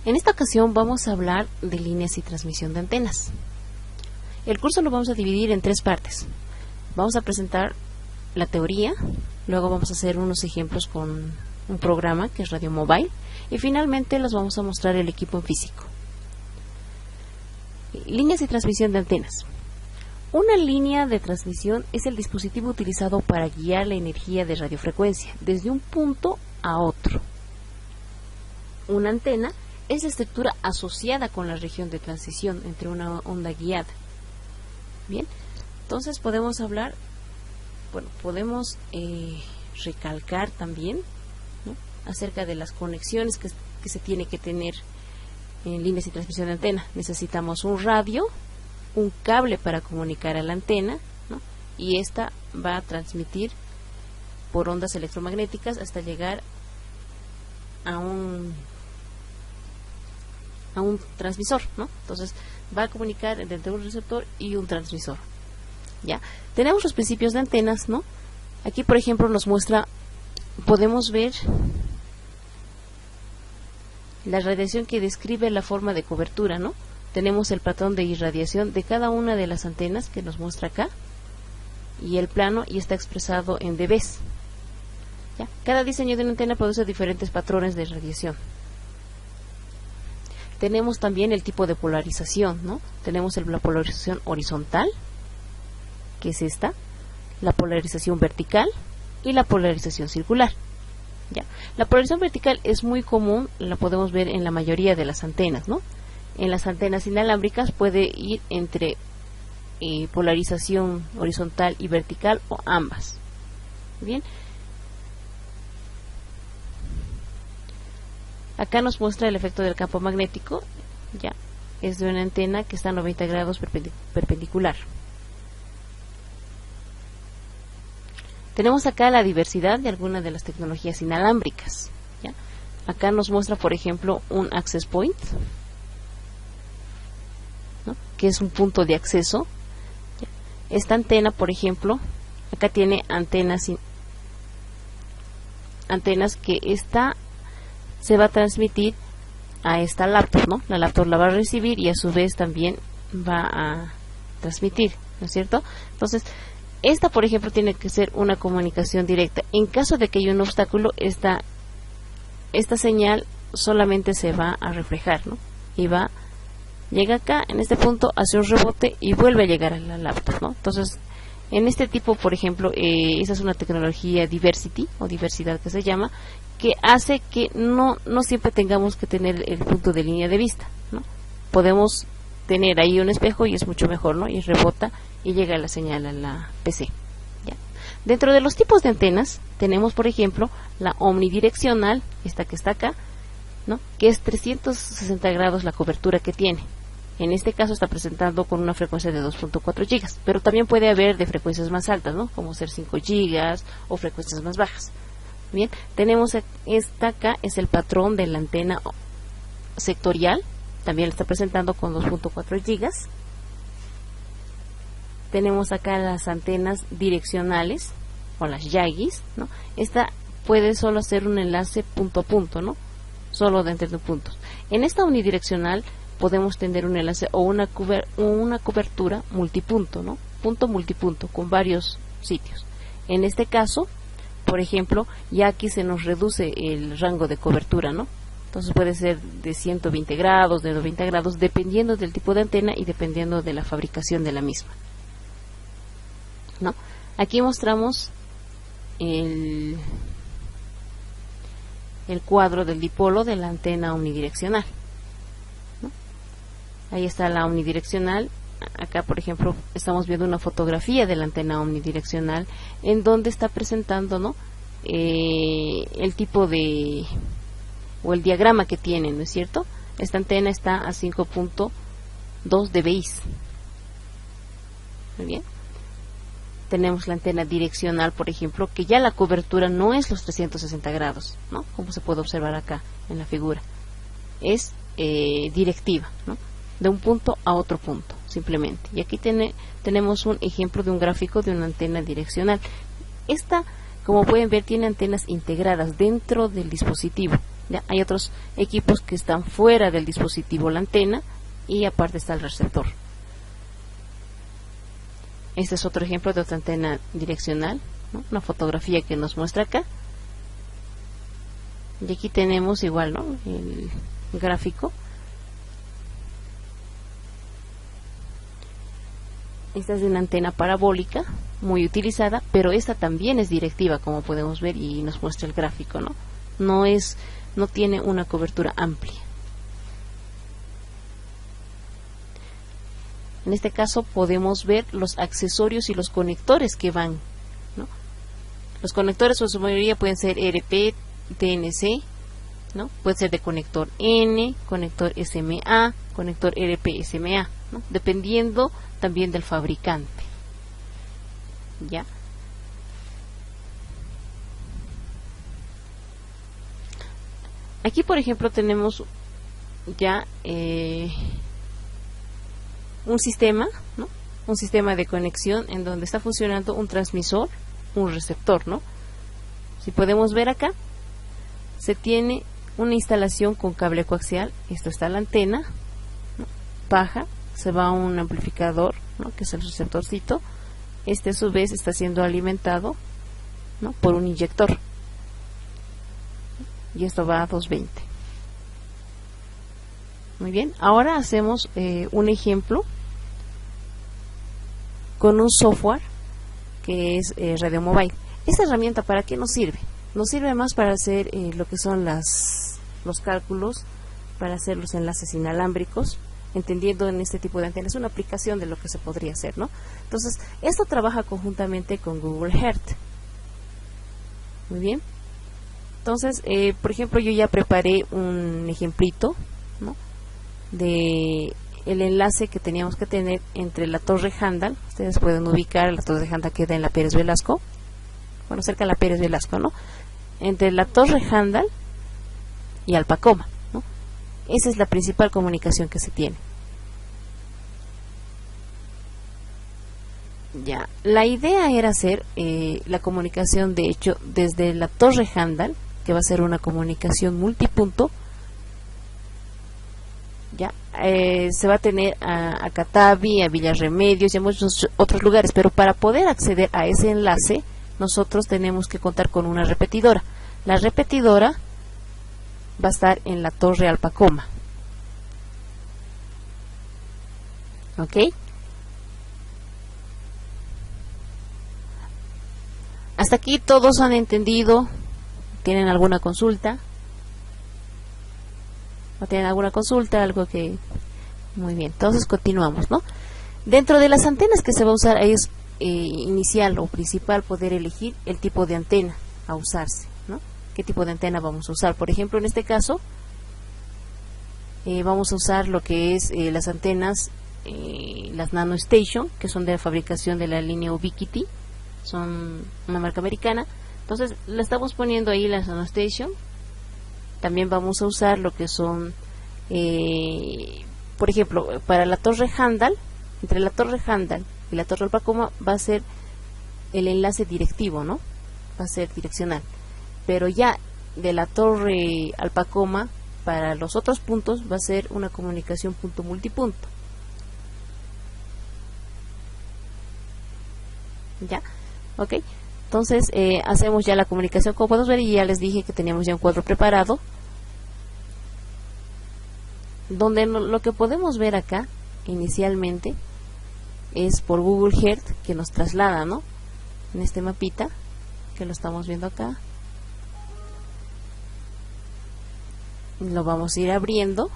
En esta ocasión vamos a hablar de líneas y transmisión de antenas. El curso lo vamos a dividir en 3 partes. Vamos a presentar la teoría, luego vamos a hacer unos ejemplos con un programa que es Radio Mobile y finalmente les vamos a mostrar el equipo en físico. Líneas y transmisión de antenas. Una línea de transmisión es el dispositivo utilizado para guiar la energía de radiofrecuencia desde un punto a otro. Una antena es la estructura asociada con la región de transición entre una onda guiada. Bien, entonces podemos hablar, podemos recalcar también, ¿no?, acerca de las conexiones que se tiene que tener en líneas y transmisión de antena. Necesitamos un radio, un cable para comunicar a la antena, ¿no?, y esta va a transmitir por ondas electromagnéticas hasta llegar a un transmisor, ¿no? Entonces va a comunicar entre un receptor y un transmisor. Ya tenemos los principios de antenas, ¿no? Aquí, por ejemplo, nos muestra, podemos ver la radiación que describe la forma de cobertura, ¿no? Tenemos el patrón de irradiación de cada una de las antenas que nos muestra acá y el plano, y está expresado en dBs. ¿Ya? Cada diseño de una antena produce diferentes patrones de radiación. Tenemos también el tipo de polarización, ¿no? Tenemos la polarización horizontal, que es esta, la polarización vertical y la polarización circular. ¿Ya? La polarización vertical es muy común, la podemos ver en la mayoría de las antenas, ¿no? En las antenas inalámbricas puede ir entre polarización horizontal y vertical o ambas. Bien. Acá nos muestra el efecto del campo magnético. Ya, es de una antena que está a 90 grados perpendicular. Tenemos acá la diversidad de algunas de las tecnologías inalámbricas. ¿Ya? Acá nos muestra, por ejemplo, un access point, ¿no?, que es un punto de acceso. ¿Ya? Esta antena, por ejemplo, acá tiene antenas que se va a transmitir a esta laptop, ¿no? La laptop la va a recibir y a su vez también va a transmitir, ¿no es cierto? Entonces, esta, por ejemplo, tiene que ser una comunicación directa. En caso de que haya un obstáculo, esta señal solamente se va a reflejar, ¿no? Y llega acá, en este punto, hace un rebote y vuelve a llegar a la laptop, ¿no? Entonces, en este tipo, por ejemplo, esa es una tecnología diversity, o diversidad que se llama, que hace que no siempre tengamos que tener el punto de línea de vista, ¿no? Podemos tener ahí un espejo y es mucho mejor, ¿no? Y rebota y llega la señal a la PC. ¿Ya? Dentro de los tipos de antenas tenemos, por ejemplo, la omnidireccional, esta que está acá, ¿no?, que es 360 grados la cobertura que tiene. En este caso está presentando con una frecuencia de 2.4 gigas, pero también puede haber de frecuencias más altas, ¿no?, como ser 5 gigas o frecuencias más bajas. Bien, tenemos esta acá, es el patrón de la antena sectorial, también está presentando con 2.4 gigas. Tenemos acá las antenas direccionales, o las Yagis, ¿no? Esta puede solo hacer un enlace punto a punto, ¿no?, solo dentro de puntos. En esta unidireccional podemos tener un enlace o una cobertura multipunto, ¿no?, punto multipunto, con varios sitios. En este caso, por ejemplo, ya aquí se nos reduce el rango de cobertura, ¿no? Entonces puede ser de 120 grados, de 90 grados, dependiendo del tipo de antena y dependiendo de la fabricación de la misma, ¿no? Aquí mostramos el cuadro del dipolo de la antena omnidireccional, ¿no? Ahí está la omnidireccional. Acá, por ejemplo, estamos viendo una fotografía de la antena omnidireccional en donde está presentando, ¿no?, el tipo de, o el diagrama que tiene, ¿no es cierto? Esta antena está a 5.2 dBi. Muy bien. Tenemos la antena direccional, por ejemplo, que ya la cobertura no es los 360 grados, ¿no?, como se puede observar acá en la figura. Es directiva, ¿no?, de un punto a otro punto, simplemente. Y aquí tenemos un ejemplo de un gráfico de una antena direccional. Esta, como pueden ver, tiene antenas integradas dentro del dispositivo. ¿Ya? Hay otros equipos que están fuera del dispositivo, la antena, y aparte está el receptor. Este es otro ejemplo de otra antena direccional, ¿no? Una fotografía que nos muestra acá. Y aquí tenemos igual, ¿no?, el gráfico. Esta es una antena parabólica muy utilizada, pero esta también es directiva, como podemos ver, y nos muestra el gráfico, ¿no? No tiene una cobertura amplia. En este caso podemos ver los accesorios y los conectores que van, ¿no? Los conectores en su mayoría pueden ser RP, TNC, ¿no? Puede ser de conector N, conector SMA, conector RP SMA, ¿no? Dependiendo también del fabricante. ¿Ya? Aquí, por ejemplo, tenemos ya un sistema, ¿no? Un sistema de conexión en donde está funcionando un transmisor, un receptor, ¿no? Si podemos ver acá, se tiene una instalación con cable coaxial. Esto está la antena, ¿no? Baja, se va a un amplificador, ¿no?, que es el receptorcito. Este a su vez está siendo alimentado, ¿no?, por un inyector, y esto va a 220. Muy bien, ahora hacemos un ejemplo con un software que es Radio Mobile. Esta herramienta, ¿para qué nos sirve? Nos sirve más para hacer lo que son los cálculos, para hacer los enlaces inalámbricos, entendiendo en este tipo de antenas. Es una aplicación de lo que se podría hacer, ¿no? Entonces, esto trabaja conjuntamente con Google Earth. Muy bien. Entonces, por ejemplo, yo ya preparé un ejemplito, ¿no?, de el enlace que teníamos que tener entre la Torre Handal. Ustedes pueden ubicar, la Torre Handal queda en la Pérez Velasco, bueno, cerca de la Pérez Velasco, ¿no? Entre la Torre Handal y Alpacoma, ¿no? Esa es la principal comunicación que se tiene. Ya, la idea era hacer la comunicación, de hecho, desde la Torre Handal, que va a ser una comunicación multipunto. Ya, se va a tener a Catavi, a Villarremedios y a muchos otros lugares, pero para poder acceder a ese enlace nosotros tenemos que contar con una repetidora. La repetidora va a estar en la Torre Alpacoma. ¿Ok? Hasta aquí todos han entendido. ¿Tienen alguna consulta? ¿No tienen alguna consulta? Algo que... Muy bien, entonces continuamos, ¿no? Dentro de las antenas que se va a usar es inicial o principal poder elegir el tipo de antena a usarse, ¿no? ¿Qué tipo de antena vamos a usar? Por ejemplo, en este caso vamos a usar lo que es las antenas, las Nano Station, que son de la fabricación de la línea Ubiquiti, son una marca americana. Entonces la estamos poniendo ahí, las Nano Station. También vamos a usar lo que son, por ejemplo, para la Torre Handal, entre la Torre Handal y la Torre Alpacoma va a ser el enlace directivo, ¿no? Va a ser direccional. Pero ya de la Torre Alpacoma para los otros puntos va a ser una comunicación punto multipunto. ¿Ya? ¿Ok? Entonces hacemos ya la comunicación, como podemos ver, y ya les dije que teníamos ya un cuadro preparado, donde lo que podemos ver acá inicialmente es por Google Earth, que nos traslada, ¿no?, en este mapita que lo estamos viendo acá. Lo vamos a ir abriendo.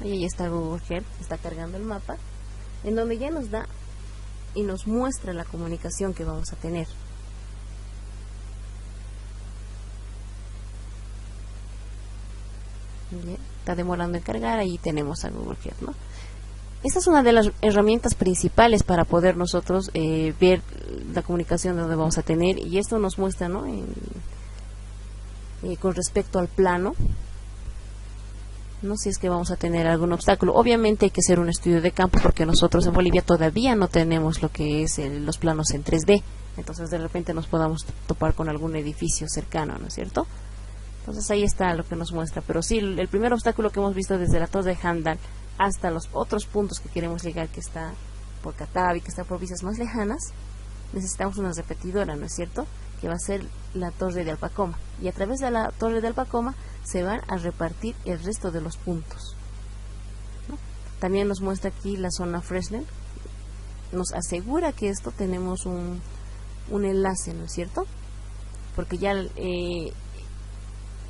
Y ahí está Google Earth, está cargando el mapa, en donde ya nos da y nos muestra la comunicación que vamos a tener. Bien, está demorando en cargar. Ahí tenemos a Google Earth, ¿no? Esta es una de las herramientas principales para poder nosotros ver la comunicación donde vamos a tener, y esto nos muestra, ¿no?, con respecto al plano, no sé si es que vamos a tener algún obstáculo. Obviamente hay que hacer un estudio de campo, porque nosotros en Bolivia todavía no tenemos lo que es los planos en 3D, entonces de repente nos podamos topar con algún edificio cercano, ¿no es cierto? Entonces ahí está lo que nos muestra, pero sí, el primer obstáculo que hemos visto desde la torre de Handal hasta los otros puntos que queremos llegar, que está por Catavi, que está por provincias más lejanas, necesitamos una repetidora, ¿no es cierto?, que va a ser la torre de Alpacoma, y a través de la torre de Alpacoma se van a repartir el resto de los puntos, ¿no? También nos muestra aquí la zona Fresnel, nos asegura que esto tenemos un enlace, ¿no es cierto?, porque ya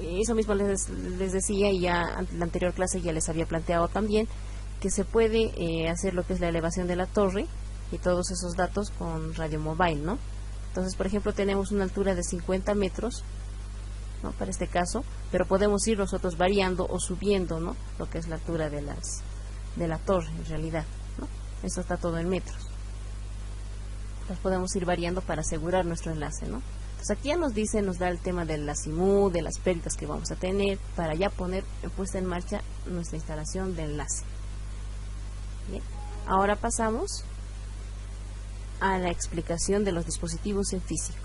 eso mismo les decía, y ya en la anterior clase ya les había planteado también que se puede hacer lo que es la elevación de la torre y todos esos datos con radio mobile, ¿no? Entonces, por ejemplo, tenemos una altura de 50 metros, ¿no?, para este caso, pero podemos ir nosotros variando o subiendo, ¿no?, lo que es la altura de la torre, en realidad, ¿no? Esto está todo en metros. Las podemos ir variando para asegurar nuestro enlace, ¿no? Entonces aquí ya nos da el tema del azimut, de las pérdidas que vamos a tener, para ya poner puesta en marcha nuestra instalación de enlace. Bien. Ahora pasamos a la explicación de los dispositivos en físico.